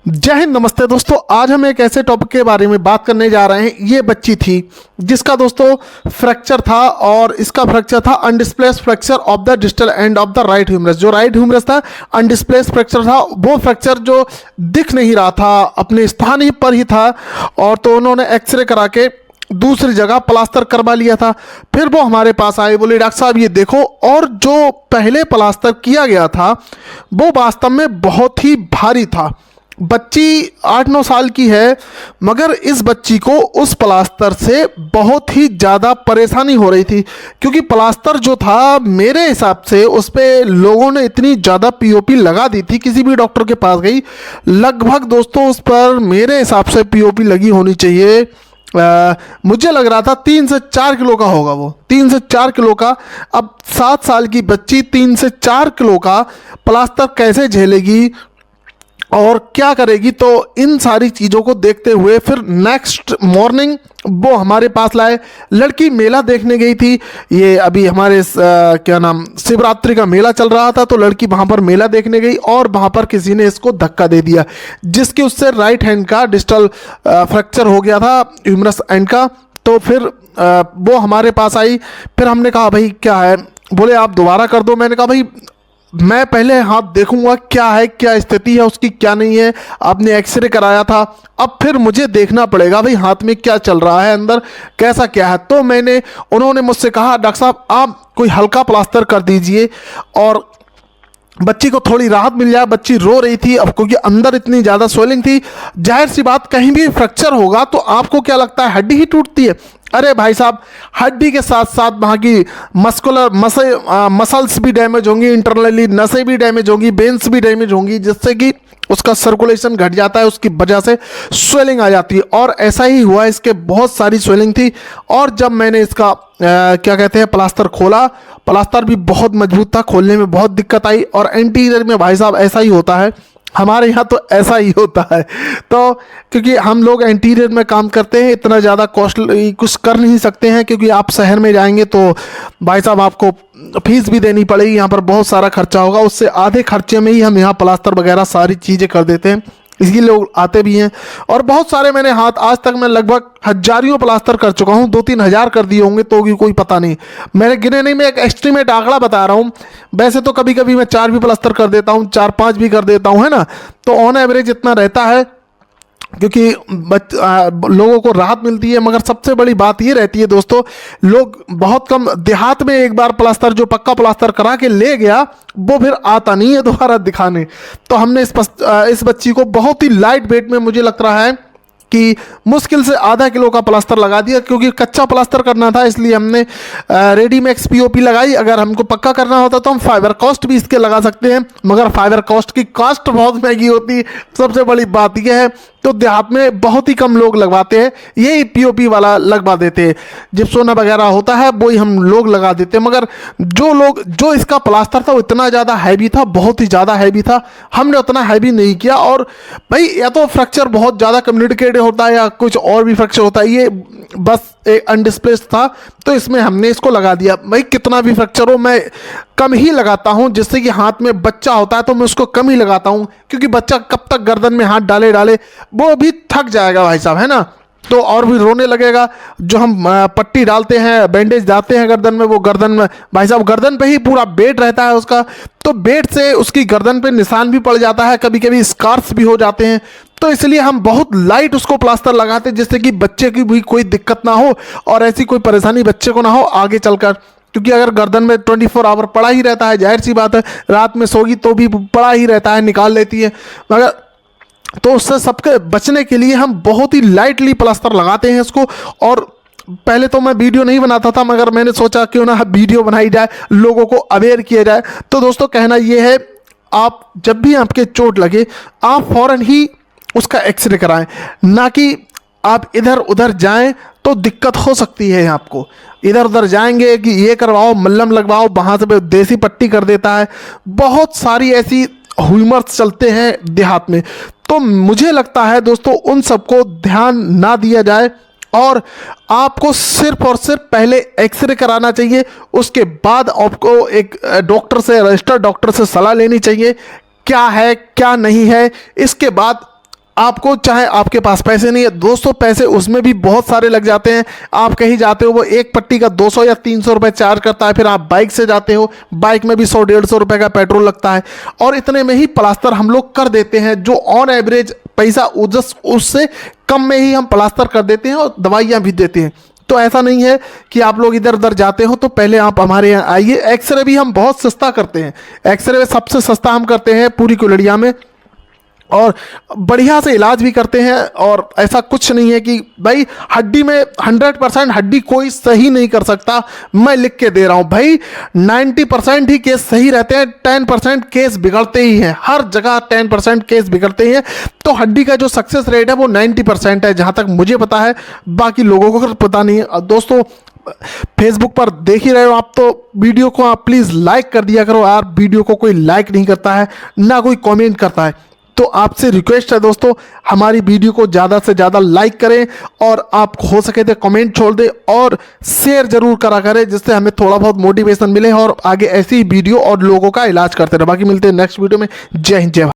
जय हिंद, नमस्ते दोस्तों। आज हम एक ऐसे टॉपिक के बारे में बात करने जा रहे हैं। ये बच्ची थी जिसका दोस्तों फ्रैक्चर था और इसका फ्रैक्चर था undisplaced fracture of the distal end of the right humerus. जो राइट ह्यूमरस था अनडिस्प्लेस्ड फ्रैक्चर था, वो फ्रैक्चर जो दिख नहीं रहा था, अपने स्थान ही पर ही था। और तो उन्होंने एक्सरे करा के दूसरी जगह प्लास्टर करवा लिया था। फिर वो हमारे पास आए, बोले डॉक्टर साहब ये देखो। और जो पहले प्लास्टर किया गया था वो वास्तव में बहुत ही भारी था। बच्ची 8-9 साल की है, मगर इस बच्ची को उस प्लास्टर से बहुत ही ज़्यादा परेशानी हो रही थी, क्योंकि प्लास्टर जो था मेरे हिसाब से उस पर लोगों ने इतनी ज़्यादा पीओपी लगा दी थी। किसी भी डॉक्टर के पास गई, लगभग दोस्तों उस पर मेरे हिसाब से पीओपी लगी होनी चाहिए। मुझे लग रहा था 3 से 4 किलो का होगा, वो 3 से 4 किलो का। अब 7 साल की बच्ची 3 से 4 किलो का प्लास्टर कैसे झेलेगी और क्या करेगी? तो इन सारी चीज़ों को देखते हुए फिर नेक्स्ट मॉर्निंग वो हमारे पास लाए। लड़की मेला देखने गई थी। ये अभी हमारे क्या नाम शिवरात्रि का मेला चल रहा था, तो लड़की वहाँ पर मेला देखने गई और वहाँ पर किसी ने इसको धक्का दे दिया, जिसके उससे राइट हैंड का डिस्टल फ्रैक्चर हो गया था, ह्यूमरस एंड का। तो फिर वो हमारे पास आई। फिर हमने कहा भाई क्या है? बोले आप दोबारा कर दो। मैंने कहा भाई मैं पहले हाथ देखूंगा क्या है, क्या स्थिति है उसकी, क्या नहीं है। आपने एक्सरे कराया था, अब फिर मुझे देखना पड़ेगा भाई हाथ में क्या चल रहा है, अंदर कैसा क्या है। तो उन्होंने मुझसे कहा डॉक्टर साहब आप कोई हल्का प्लास्टर कर दीजिए और बच्ची को थोड़ी राहत मिल जाए। बच्ची रो रही थी अब, क्योंकि अंदर इतनी ज़्यादा स्वेलिंग थी। जाहिर सी बात, कहीं भी फ्रैक्चर होगा तो आपको क्या लगता है हड्डी ही टूटती है? अरे भाई साहब, हड्डी के साथ साथ वहाँ की मसल्स भी डैमेज होंगी, इंटरनली नसें भी डैमेज होंगी, वेन्स भी डैमेज होंगी, जिससे कि उसका सर्कुलेशन घट जाता है, उसकी वजह से स्वेलिंग आ जाती है। और ऐसा ही हुआ, इसके बहुत सारी स्वेलिंग थी। और जब मैंने इसका क्या कहते हैं प्लास्टर खोला, प्लास्टर भी बहुत मजबूत था, खोलने में बहुत दिक्कत आई। और एंटीरियर में भाई साहब ऐसा ही होता है, हमारे यहाँ तो ऐसा ही होता है। तो क्योंकि हम लोग एंटीरियर में काम करते हैं, इतना ज़्यादा कॉस्टली कुछ कर नहीं सकते हैं, क्योंकि आप शहर में जाएंगे तो भाई साहब आपको फीस भी देनी पड़ेगी, यहाँ पर बहुत सारा खर्चा होगा। उससे आधे खर्चे में ही हम यहाँ प्लास्टर वगैरह सारी चीज़ें कर देते हैं, इसलिए लोग आते भी हैं। और बहुत सारे मैंने हाथ, आज तक मैं लगभग हजारियों प्लास्टर कर चुका हूँ, 2-3 हज़ार कर दिए होंगे, तो भी कोई पता नहीं, मैंने गिने नहीं। मैं एक एस्टिमेट आंकड़ा बता रहा हूँ। वैसे तो कभी कभी मैं 4 भी प्लास्टर कर देता हूँ, 4-5 भी कर देता हूँ, है ना। तो ऑन एवरेज इतना रहता है, क्योंकि लोगों को राहत मिलती है। मगर सबसे बड़ी बात ये रहती है दोस्तों, लोग बहुत कम, देहात में एक बार प्लास्टर जो पक्का प्लास्टर करा के ले गया वो फिर आता नहीं है दोबारा दिखाने। तो हमने इस बच्ची को बहुत ही लाइट वेट में, मुझे लग रहा है कि मुश्किल से आधा किलो का प्लास्टर लगा दिया, क्योंकि कच्चा प्लास्टर करना था, इसलिए हमने रेडीमैक्स पीओपी लगाई। अगर हमको पक्का करना होता तो हम फाइबर कॉस्ट भी इसके लगा सकते हैं, मगर फाइबर कॉस्ट की कॉस्ट बहुत महंगी होती है। सबसे बड़ी बात यह है, तो देहात में बहुत ही कम लोग लगवाते हैं, यही पीओपी वाला लगवा देते हैं। जिप्सोना वगैरह होता है वही हम लोग लगा देते हैं। मगर जो इसका प्लास्टर था वो इतना ज़्यादा हैवी था, बहुत ही ज़्यादा हैवी था, हमने उतना हैवी नहीं किया। और भाई या तो फ्रैक्चर बहुत ज़्यादा कम्युनिकेटेड होता है या कुछ और भी फ्रैक्चर होता है, ये बस एक अनडिस्प्लेस्ड था, तो इसमें हमने इसको लगा दिया। भाई कितना भी फ्रैक्चर हो मैं कम ही लगाता हूं, जिससे कि हाथ में बच्चा होता है तो मैं उसको कम ही लगाता हूं, क्योंकि बच्चा कब तक गर्दन में हाथ डाले वो भी थक जाएगा भाई साहब, है ना। तो और भी रोने लगेगा। जो हम पट्टी डालते हैं, बैंडेज डालते हैं गर्दन में, वो गर्दन में भाई साहब गर्दन पे ही पूरा बेट रहता है उसका, तो बेट से उसकी गर्दन पे निशान भी पड़ जाता है, कभी कभी स्कार्स भी हो जाते हैं। तो इसलिए हम बहुत लाइट उसको प्लास्टर लगाते हैं, जिससे कि बच्चे की भी कोई दिक्कत ना हो और ऐसी कोई परेशानी बच्चे को ना हो आगे चलकर। क्योंकि अगर गर्दन में 24 आवर पड़ा ही रहता है, जाहिर सी बात है रात में सोगी तो भी पड़ा ही रहता है, निकाल लेती है। मगर तो उससे सबके बचने के लिए हम बहुत ही लाइटली प्लास्टर लगाते हैं इसको। और पहले तो मैं वीडियो नहीं बनाता था, मगर मैंने सोचा क्यों ना वीडियो बनाई जाए, लोगों को अवेयर किया जाए। तो दोस्तों कहना ये है, आप जब भी आपके चोट लगे आप फ़ौरन ही उसका एक्सरे कराएं, ना कि आप इधर उधर जाएं तो दिक्कत हो सकती है। आपको इधर उधर जाएंगे कि ये करवाओ, मल्लम लगवाओ, वहाँ से देसी पट्टी कर देता है, बहुत सारी ऐसी ह्यूमर्स चलते हैं देहात में। तो मुझे लगता है दोस्तों उन सबको ध्यान ना दिया जाए और आपको सिर्फ और सिर्फ पहले एक्सरे कराना चाहिए। उसके बाद आपको एक डॉक्टर से, रजिस्टर्ड डॉक्टर से सलाह लेनी चाहिए क्या है क्या नहीं है। इसके बाद आपको चाहे आपके पास पैसे नहीं है दोस्तों, पैसे उसमें भी बहुत सारे लग जाते हैं। आप कहीं जाते हो वो एक पट्टी का 200 या 300 रुपये चार्ज करता है, फिर आप बाइक से जाते हो, बाइक में भी 100-150 रुपये का पेट्रोल लगता है, और इतने में ही प्लास्टर हम लोग कर देते हैं, जो ऑन एवरेज पैसा उससे कम में ही हम प्लास्टर कर देते हैं और दवाइयाँ भी देते हैं। तो ऐसा नहीं है कि आप लोग इधर उधर जाते हो तो पहले आप हमारे यहाँ आइए। एक्सरे भी हम बहुत सस्ता करते हैं, एक्सरे सबसे सस्ता हम करते हैं पूरी कुलड़िया में, और बढ़िया से इलाज भी करते हैं। और ऐसा कुछ नहीं है कि भाई हड्डी में 100% हड्डी कोई सही नहीं कर सकता, मैं लिख के दे रहा हूं भाई। 90% ही केस सही रहते हैं, 10% केस बिगड़ते ही हैं, हर जगह 10% केस बिगड़ते ही हैं। तो हड्डी का जो सक्सेस रेट है वो 90% है, जहां तक मुझे पता है, बाकी लोगों को पता नहीं है। दोस्तों फेसबुक पर देख ही रहे हो आप, तो वीडियो को आप प्लीज़ लाइक कर दिया करो यार। वीडियो को कोई लाइक नहीं करता है, ना कोई कमेंट करता है, तो आपसे रिक्वेस्ट है दोस्तों, हमारी वीडियो को ज़्यादा से ज़्यादा लाइक करें, और आप हो सके तो कमेंट छोड़ दें और शेयर जरूर करा करें, जिससे हमें थोड़ा बहुत मोटिवेशन मिले और आगे ऐसी वीडियो और लोगों का इलाज करते रहे। बाकी मिलते हैं नेक्स्ट वीडियो में। जय हिंद, जय भारत।